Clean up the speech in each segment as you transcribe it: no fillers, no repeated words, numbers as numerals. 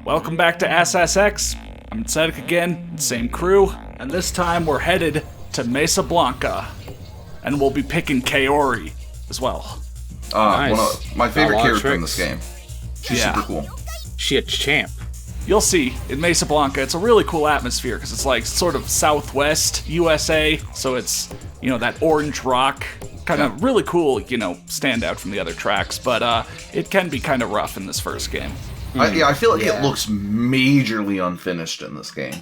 Welcome back to SSX. I'm SSX again, same crew, and this time we're headed to Mesa Blanca, and we'll be picking Kaori as well. Nice. One of my favorite character in this tricks. game. She's super cool. She a champ. You'll see, in Mesa Blanca, it's a really cool atmosphere, because it's like sort of southwest USA, so it's, you know, that orange rock, kind of really cool, you know, stand out from the other tracks, but it can be kind of rough in this first game. I feel like it looks majorly unfinished in this game.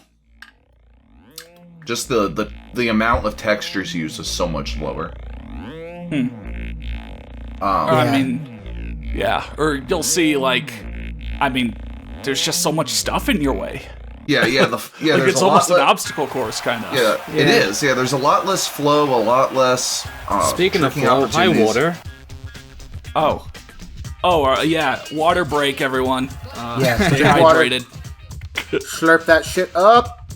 Just the amount of textures used is so much lower. I mean, yeah, or you'll see, like, I mean, there's just so much stuff in your way. Yeah. Like, There's it's a almost lot an obstacle course, kind of. Yeah, it is. Yeah, there's a lot less flow, a lot less. Speaking of tricking flow, high opportunities. water. Yeah, water break, everyone. Stay drink water. hydrated. Slurp that shit up.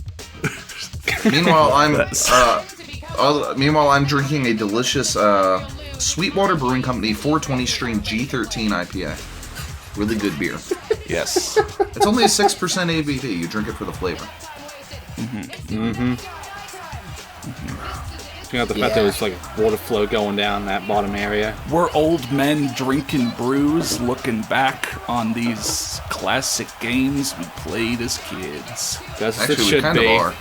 Meanwhile, I'm drinking a delicious Sweetwater Brewing Company 420 strain G13 IPA. Really good beer. Yes. It's only a 6% ABV. You drink it for the flavor. You know, the fact there was like water flow going down that bottom area. We're old men drinking brews, looking back on these classic games we played as kids. That's what it Actually, we should kind be. of are.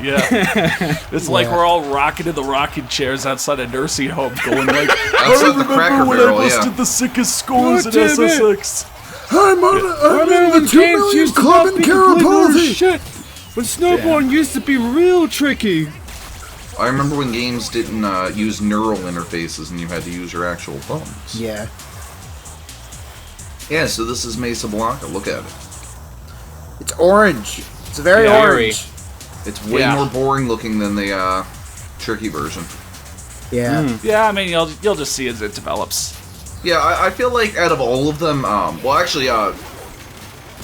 Yeah. It's like we're all rocking in the rocking chairs outside a nursing home going like, Outside the Cracker when Barrel, I yeah. busted the sickest scores at God damn it. SSX. I'm in the 2 million club in Carapaldi. Shit. When snowboarding used to be real tricky. I remember when games didn't use neural interfaces and you had to use your actual thumbs. Yeah. Yeah, so this is Mesa Blanca. Look at it. It's orange. It's very Yeah, orange. It's way more boring looking than the tricky version. Yeah. Yeah, I mean, you'll just see as it develops. Yeah, I feel like out of all of them,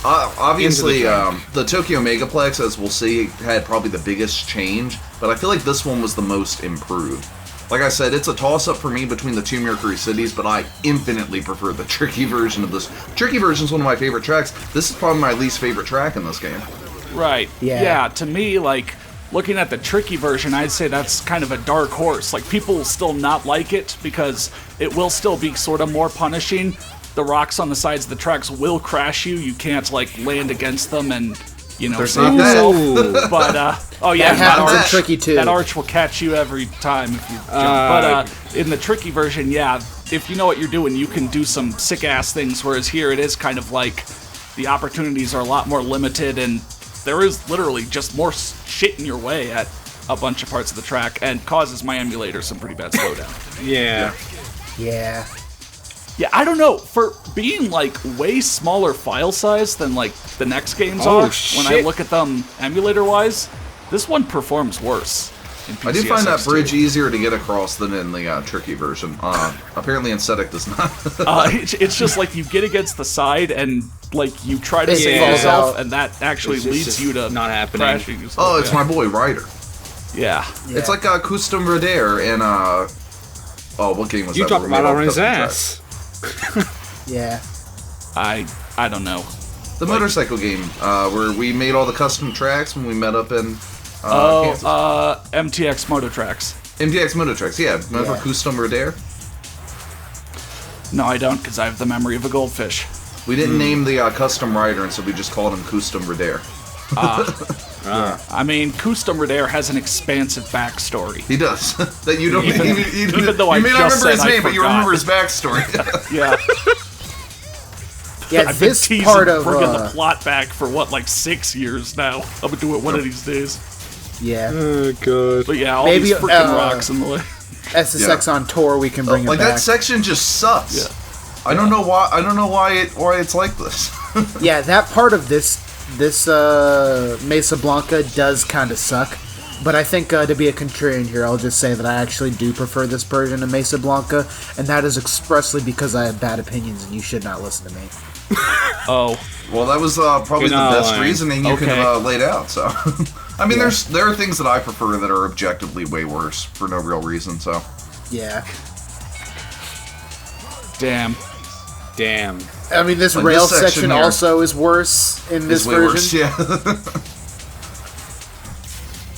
obviously, the Tokyo Megaplex, as we'll see, had probably the biggest change, but I feel like this one was the most improved. Like I said, it's a toss-up for me between the two Mercury Cities, but I infinitely prefer the tricky version of this. Tricky version is one of my favorite tracks. This is probably my least favorite track in this game. Right. Yeah. Yeah, to me, like, looking at the tricky version, I'd say that's kind of a dark horse. Like, people will still not like it because it will still be sort of more punishing. The rocks on the sides of the tracks will crash you. You can't, like, land against them and, you know, There's save not that. yourself. But, That happens in tricky too. That arch will catch you every time if you jump. But in the tricky version, yeah, if you know what you're doing, you can do some sick-ass things, whereas here it is kind of like the opportunities are a lot more limited, and there is literally just more shit in your way at a bunch of parts of the track, and causes my emulator some pretty bad slowdown. Yeah. Yeah. Yeah, I don't know, for being like way smaller file size than like the next games are, when I shit. look at them emulator-wise, this one performs worse. I did find that PCSX2. bridge easier to get across than in the tricky version. Apparently SSX does not. It's just like you get against the side and like you try to save falls yourself, out. and that actually It's leads just you to not happening. crashing yourself. Oh, it's my boy Ryder. Yeah. It's like Custom Radare in what game was You that? talk where we made about all on his custom ass. Yeah. I don't know. The motorcycle game where we made all the custom tracks when we met up in Kansas. MTX Moto Tracks. MTX Moto Tracks, yeah. Remember Yeah. Custom Radare? No, I don't, because I have the memory of a goldfish. We didn't name the custom rider, and so we just called him Custom Radare. I mean, Custom Radare has an expansive backstory. He does. That you don't Even though I you may not just remember his said I name, but you forgot. remember his backstory. Yeah. Yeah, I've been this teasing part of bringing the plot back for like 6 years now. I'm gonna do it one of these days. yeah. Oh, God. But yeah, all Maybe, these freaking rocks in the way. SSX on tour, we can bring it Like back. that section just sucks. Yeah. I don't know why. I don't know why it's like this. Yeah, that part of this Mesa Blanca does kind of suck. But I think to be a contrarian here, I'll just say that I actually do prefer this version of Mesa Blanca, and that is expressly because I have bad opinions and you should not listen to me. Oh. Well, that was probably You're the not best lying. reasoning you Okay. can lay out. So, I mean, there are things that I prefer that are objectively way worse for no real reason. So, Yeah. Damn. I mean, this Like, rail this section section here also is worse in this It's way version. worse, yeah.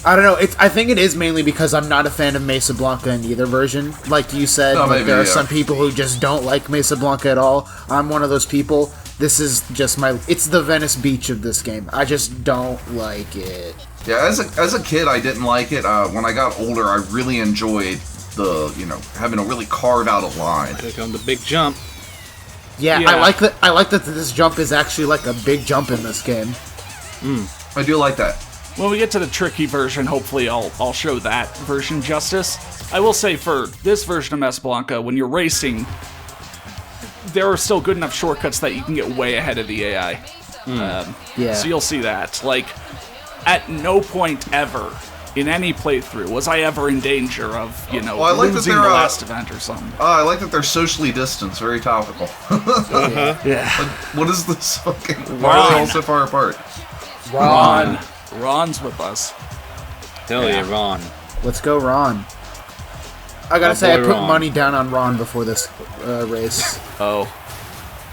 I don't know. I think it is mainly because I'm not a fan of Mesa Blanca in either version. Like you said, Oh, like, maybe, there are yeah. some people who just don't like Mesa Blanca at all. I'm one of those people. This is just it's the Venice Beach of this game. I just don't like it. Yeah, as a kid, I didn't like it. When I got older, I really enjoyed having to really carve out a line. Click on the big jump. Yeah, Yeah. I like that this jump is actually like a big jump in this game. I do like that. When we get to the tricky version, hopefully I'll show that version justice. I will say for this version of Mesa Blanca, when you're racing, there are still good enough shortcuts that you can get way ahead of the AI. Yeah. So you'll see that. Like, at no point ever in any playthrough was I ever in danger of, Well, I like that losing the they're, last event or something. I like that they're socially distanced. Very topical. Yeah. What is this fucking? Why are they all so far apart? Ron's with us. Hell yeah, Ron. Let's go, Ron. I gotta Oh, say, I boy, put Ron. money down on Ron before this race. Oh,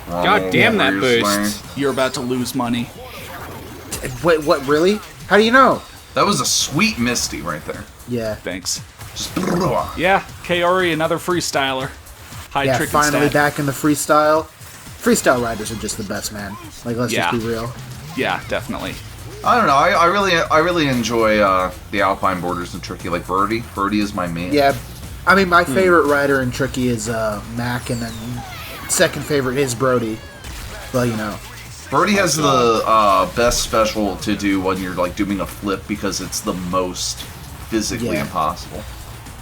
God damn that boost. you're about to lose money. Wait, what? Really? How do you know? That was a sweet Misty right there. Yeah. Thanks. Just Yeah, Kaori, another freestyler. High Yeah, trick finally stat. back in the freestyle. Freestyle riders are just the best, man. Like, let's Yeah. just be real. Yeah, definitely. I don't know. I really enjoy the Alpine borders and Tricky. Like Birdie. Birdie is my main. Yeah, I mean, my favorite rider in Tricky is Mac, and then second favorite is Brody. Well, Birdie has the best special to do when you're like doing a flip because it's the most physically Yeah. impossible.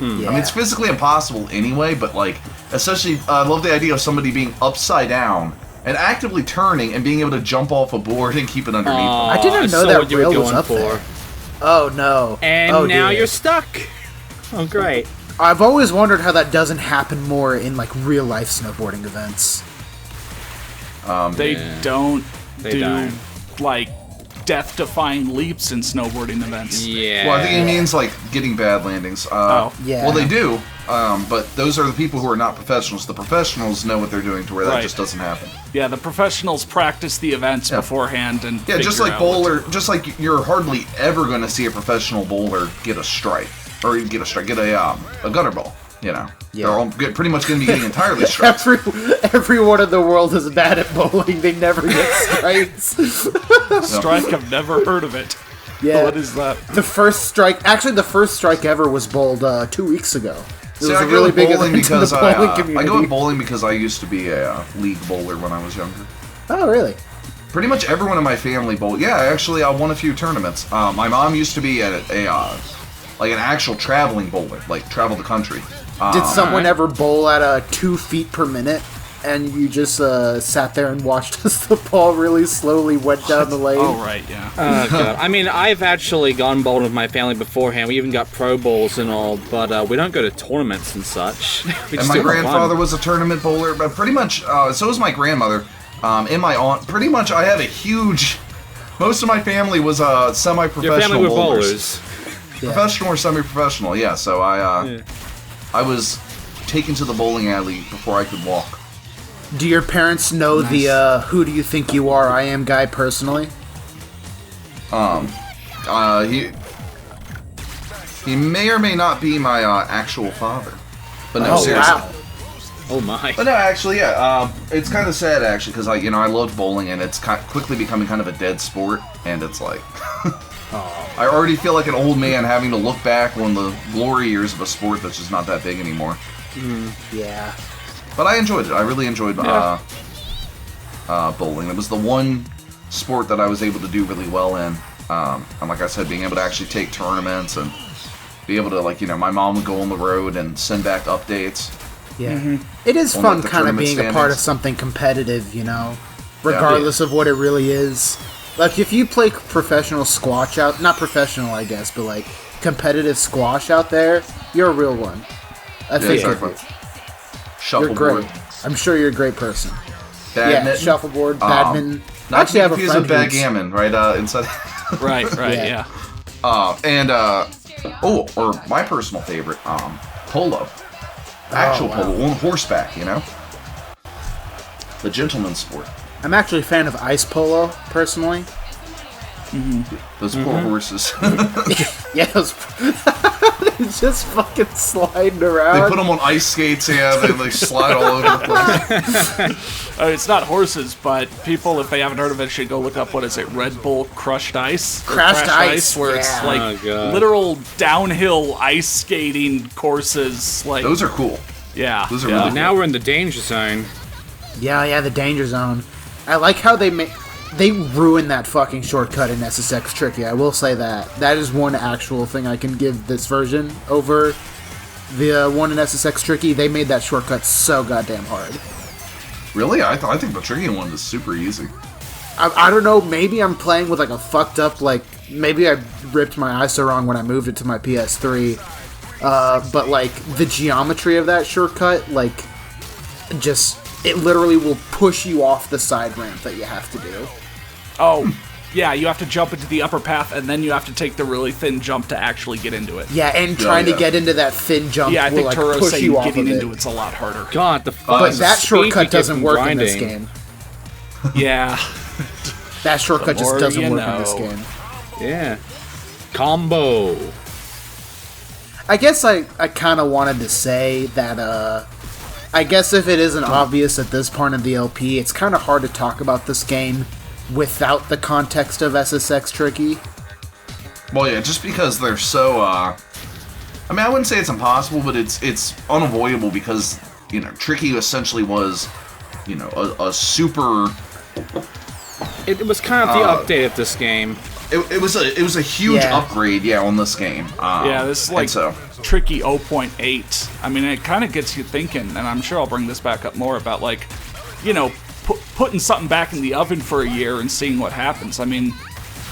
yeah. I mean, it's physically impossible anyway, but like, especially, I love the idea of somebody being upside down and actively turning and being able to jump off a board and keep it underneath them. I didn't know saw that what you were rail was going up there. Oh no! And Oh, now dear. you're stuck. Oh, great. I've always wondered how that doesn't happen more in like real life snowboarding events. They Yeah. don't They do don't. like death-defying leaps in snowboarding events. Yeah. Well, I think he means like getting bad landings. Yeah. Well, they do, but those are the people who are not professionals. The professionals know what they're doing to where that Right. just doesn't happen. Yeah, the professionals practice the events Yeah. beforehand and Yeah, just figure like out what bowler, just like you're hardly ever going to see a professional bowler get a strike, or even get a gutter ball. Yeah. They're all pretty much going to be getting entirely strikes. Everyone in the world is bad at bowling. They never get strikes. strike. I've never heard of it. Yeah. What is that? The first strike ever was bowled 2 weeks ago. It See, was I a go really with big bowling event in the because bowling I community. go with bowling because I used to be a league bowler when I was younger. Oh, really? Pretty much everyone in my family bowled. Yeah, actually, I won a few tournaments. My mom used to be at like an actual traveling bowler, like travel the country. Did someone ever bowl at 2 feet per minute, and you just sat there and watched as the ball really slowly went down the lane? Oh, right, yeah. God. I mean, I've actually gone bowling with my family beforehand. We even got pro bowls and all, but we don't go to tournaments and such. We And just my do it for grandfather fun. was a tournament bowler, but pretty much, so was my grandmother. And my aunt. Pretty much, I had a huge. Most of my family was Your semi-professional family were bowlers. bowlers. Yeah. Professional or semi-professional, yeah. So I was taken to the bowling alley before I could walk. Do your parents know the "Who do you think you are? I am" guy personally? He may or may not be my actual father. But no, Oh, seriously. wow. Oh my. But no, actually, yeah. It's kind of sad actually because I loved bowling and it's quickly becoming kind of a dead sport, and it's like. I already feel like an old man having to look back on the glory years of a sport that's just not that big anymore. Yeah. But I enjoyed it. I really enjoyed bowling. It was the one sport that I was able to do really well in. And like I said, being able to actually take tournaments and be able to, my mom would go on the road and send back updates. Yeah. It is On, fun like, the kind of tournament being a part of standings. something competitive, regardless of what it really is. Like, if you play professional squash not professional, I guess, but like competitive squash out there, you're a real one. I think exactly. you're Shuffleboard. great. I'm sure you're a great person. Badminton. Yeah, shuffleboard, badminton. I Not actually have a confused friend with who's... backgammon, right? Inside. Right, Yeah. yeah. Or my personal favorite, polo. Actual wow. polo, on horseback, the gentleman's sport. I'm actually a fan of ice polo, personally. Those poor horses. Yeah, it's just fucking sliding around. They put them on ice skates, yeah, they like slide all over the place. It's not horses, but people, if they haven't heard of it, should go look up, what is it, Red Bull Crushed Ice? Crashed Ice, where yeah. it's like Oh, God. literal downhill ice skating courses. Like Those are cool. yeah, Those are yeah. really Now we're in the danger zone. Yeah, the danger zone. I like how they ruined that fucking shortcut in SSX Tricky. I will say that. That is one actual thing I can give this version over the one in SSX Tricky. They made that shortcut so goddamn hard. Really? I think the tricky one is super easy. I don't know, maybe I'm playing with like a fucked up, like, maybe I ripped my ISO wrong when I moved it to my PS3. But like, the geometry of that shortcut, like, just... It literally will push you off the side ramp that you have to do. Oh, yeah, you have to jump into the upper path, and then you have to take the really thin jump to actually get into it. Yeah, and trying to get into that thin jump Yeah, I will think like Turo's push saying you off getting of into it. it's a lot harder. God, the But that speed you shortcut get doesn't from work grinding. in this game. Yeah. That shortcut The just more doesn't you work in this know. game. Yeah. Combo. I guess I kind of wanted to say that, I guess if it isn't obvious at this point of the LP, it's kind of hard to talk about this game without the context of SSX Tricky. Well, yeah, just because they're so, I mean, I wouldn't say it's impossible, but it's unavoidable because, you know, Tricky essentially was, you know, a super... It was kind of the update of this game. It was a huge Yeah. upgrade, yeah, on this game. Yeah, this is like and so, tricky 0.8. I mean, it kind of gets you thinking, and I'm sure I'll bring this back up more about, like, you know, putting something back in the oven for a year and seeing what happens. I mean,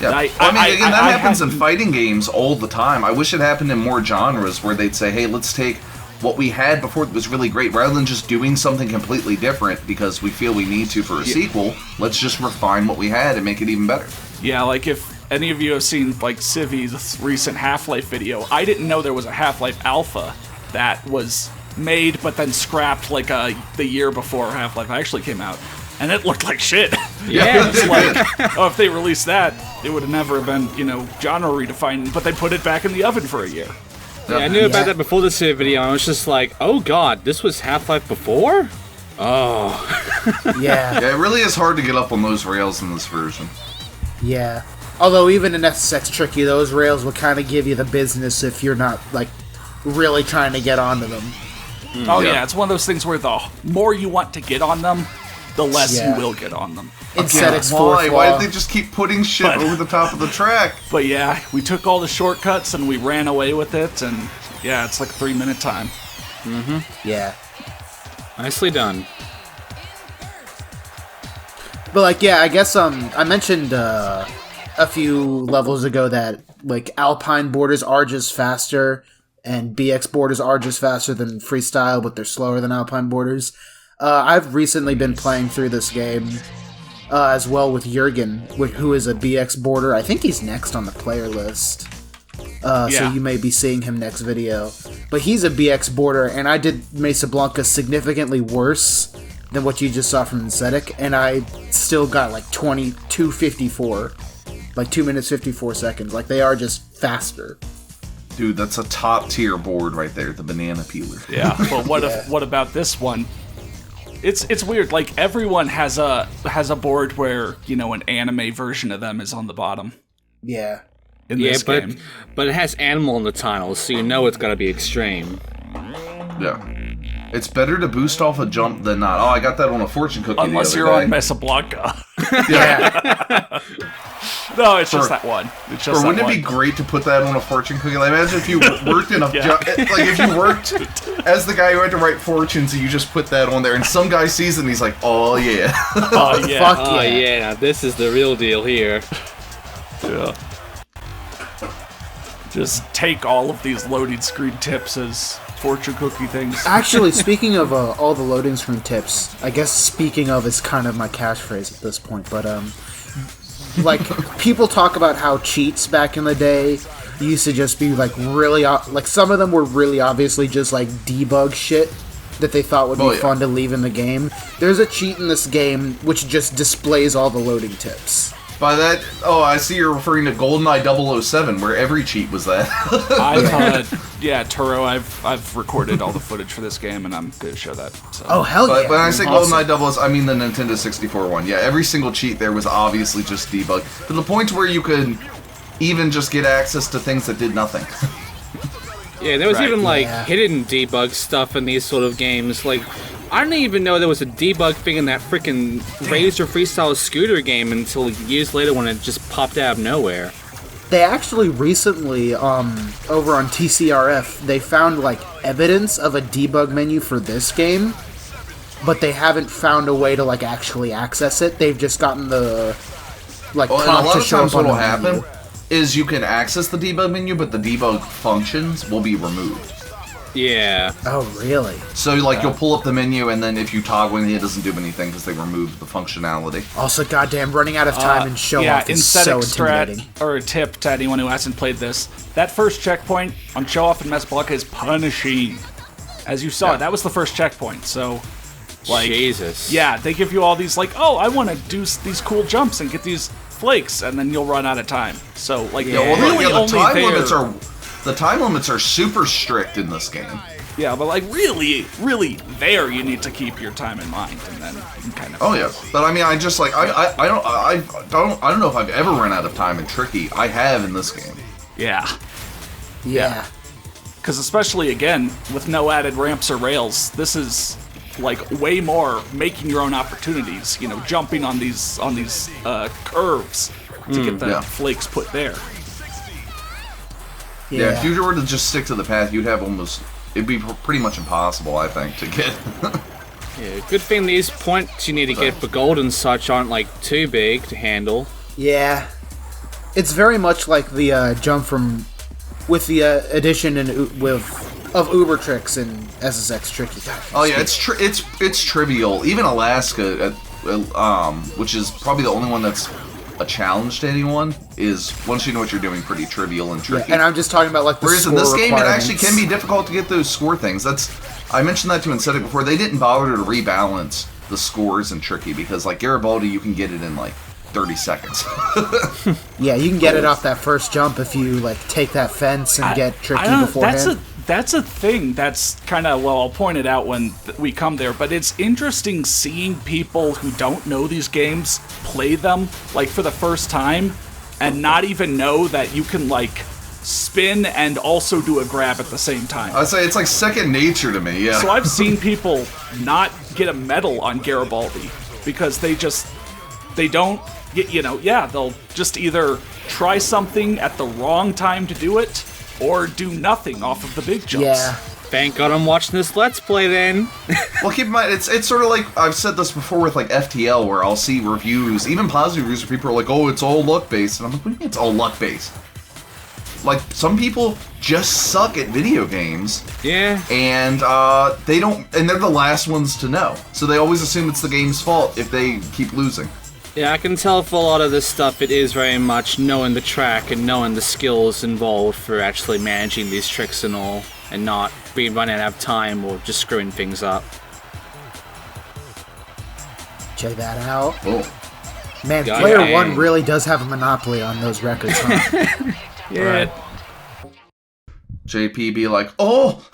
yeah. Well, I mean, again, that happens in fighting games all the time. I wish it happened in more genres where they'd say, hey, let's take what we had before that was really great, rather than just doing something completely different because we feel we need to for a sequel, let's just refine what we had and make it even better. Yeah, like if any of you have seen like Civi's recent Half-Life video, I didn't know there was a Half-Life Alpha that was made but then scrapped like the year before Half-Life actually came out, and it looked like shit. Yeah. It's like, oh, if they released that, it would have never been, you know, genre redefining, but they put it back in the oven for a year. Yeah, I knew about that before the Civ video, and I was just like, oh god, this was Half-Life before? Oh. Yeah, Yeah, it really is hard to get up on those rails in this version. yeah. Although even in SSX Tricky, those rails will kind of give you the business if you're not, like, really trying to get onto them. Oh Yeah. yeah, it's one of those things where the more you want to get on them, the less Yeah. you will get on them. Instead, it's Why? fourth Why wall. did they just keep putting shit But- over the top of the track? But yeah, we took all the shortcuts and we ran away with it, and yeah, it's like a 3-minute time. Yeah. Nicely done. But like, yeah, I guess I mentioned a few levels ago that like Alpine borders are just faster, and BX borders are just faster than freestyle, but they're slower than Alpine borders. I've recently been playing through this game as well with Jurgen, who is a BX border. I think he's next on the player list. So Yeah. you may be seeing him next video. But he's a BX border, and I did Mesa Blanca significantly worse than what you just saw from SSX, and I still got like 2:54, like 2 minutes 54 seconds. Like, they are just faster. Dude, that's a top tier board right there, the banana peeler. Yeah, but what about this one? It's weird. Like everyone has a board where, you know, an anime version of them is on the bottom Yeah. in Yeah, this game. but it has animal in the title, so you know it's gotta be extreme. Yeah. It's better to boost off a jump than not. Oh, I got that on a fortune cookie Unless the you're other on day. Mesa Blanca. Yeah. No, it's just For- that one. It's Or just that wouldn't it one. be great to put that on a fortune cookie? Like, imagine if you worked in a like if you worked as the guy who had to write fortunes and you just put that on there, and some guy sees it and he's like, "Oh yeah." Oh yeah. Fuck Oh yeah. yeah, now this is the real deal here. Yeah. Just take all of these loading screen tips as fortune cookie things. Actually, speaking of all the loading screen tips, I guess speaking of is kind of my catchphrase at this point, but like, people talk about how cheats back in the day used to just be like really, like some of them were really obviously just like debug shit, that they thought would be fun to leave in the game. There's a cheat in this game which just displays all the loading tips. By that, I see you're referring to GoldenEye 007, where every cheat was that. Turo, I've recorded all the footage for this game, and I'm going to show that. So. Oh, hell yeah. But when I say GoldenEye 007, I mean the Nintendo 64 one. Yeah, every single cheat there was obviously just debug. To the point where you could even just get access to things that did nothing. Yeah, there was even, hidden debug stuff in these sort of games. Like, I didn't even know there was a debug thing in that freaking Razor Freestyle Scooter game until years later when it just popped out of nowhere. They actually recently, over on TCRF, they found, evidence of a debug menu for this game, but they haven't found a way to, actually access it. They've just gotten the, prompt and a lot to of show times up on what'll the happen menu. is you can access the debug menu, but the debug functions will be removed. Yeah. Oh, really? So, you'll pull up the menu, and then if you toggle it, it doesn't do anything because they removed the functionality. Also, goddamn, running out of time and show off is so intimidating. Or a tip to anyone who hasn't played this, that first checkpoint on Show Off in Mesa Blanca is punishing. As you saw, that was the first checkpoint, so... Jesus. Yeah, they give you all these, I want to do these cool jumps and get these flakes, and then you'll run out of time. So, the time limits are super strict in this game. Yeah, but really, really, there you need to keep your time in mind, and then you can kind of. Oh yeah, but I mean, I just I don't know if I've ever run out of time in Tricky. I have in this game. Yeah. Yeah. Because especially again with no added ramps or rails, this is way more making your own opportunities. Jumping on these curves to get the flakes put there. Yeah, if you were to just stick to the path, it'd be pretty much impossible, I think, to get. Yeah, good thing these points you need to get for gold and such aren't, too big to handle. Yeah. It's very much like the jump with the addition of Uber tricks in SSX Tricky. Oh yeah, it's trivial. Even Alaska, which is probably the only one that's a challenge to anyone, is once you know what you're doing, pretty trivial and tricky. Yeah, and I'm just talking about the whereas score in this game, it requirements. actually can be difficult to get those score things. I mentioned that to Incentive before. They didn't bother to rebalance the scores in Tricky because Garibaldi, you can get it in 30 seconds. Yeah, you can get it off that first jump if you take that fence and get Tricky beforehand. That's a thing that's kind of, I'll point it out when we come there, but it's interesting seeing people who don't know these games play them, for the first time, and not even know that you can, spin and also do a grab at the same time. I'd say it's second nature to me, yeah. So I've seen people not get a medal on Garibaldi because they don't, they'll just either try something at the wrong time to do it, or do nothing off of the big jumps. Yeah. Thank God I'm watching this Let's Play then. Well, keep in mind, it's sort of I've said this before with FTL, where I'll see reviews, even positive reviews, where people are oh, it's all luck-based. And I'm what do you mean it's all luck-based? Some people just suck at video games. Yeah. And they don't, and they're the last ones to know. So they always assume it's the game's fault if they keep losing. Yeah, I can tell for a lot of this stuff it is very much knowing the track and knowing the skills involved for actually managing these tricks and all, and not being running out of time or just screwing things up. Check that out. Oh. Man, Player One really does have a monopoly on those records, huh? Yeah. JP be oh!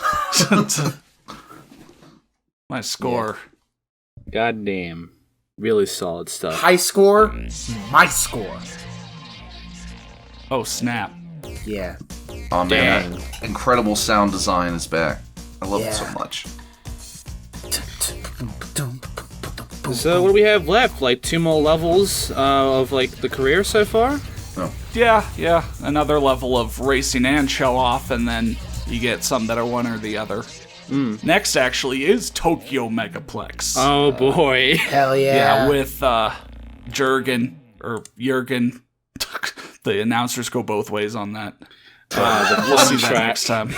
My score. Goddamn. Really solid stuff. High score, my score. Oh, snap. Yeah. Oh man, that incredible sound design is back. I love it so much. So what do we have left? 2 more levels of the career so far? Oh. Yeah. Another level of racing and show off, and then you get some that are one or the other. Next, actually, is Tokyo Megaplex. Oh, boy. Hell yeah. Yeah, with Jurgen. The announcers go both ways on that. We'll see that next time.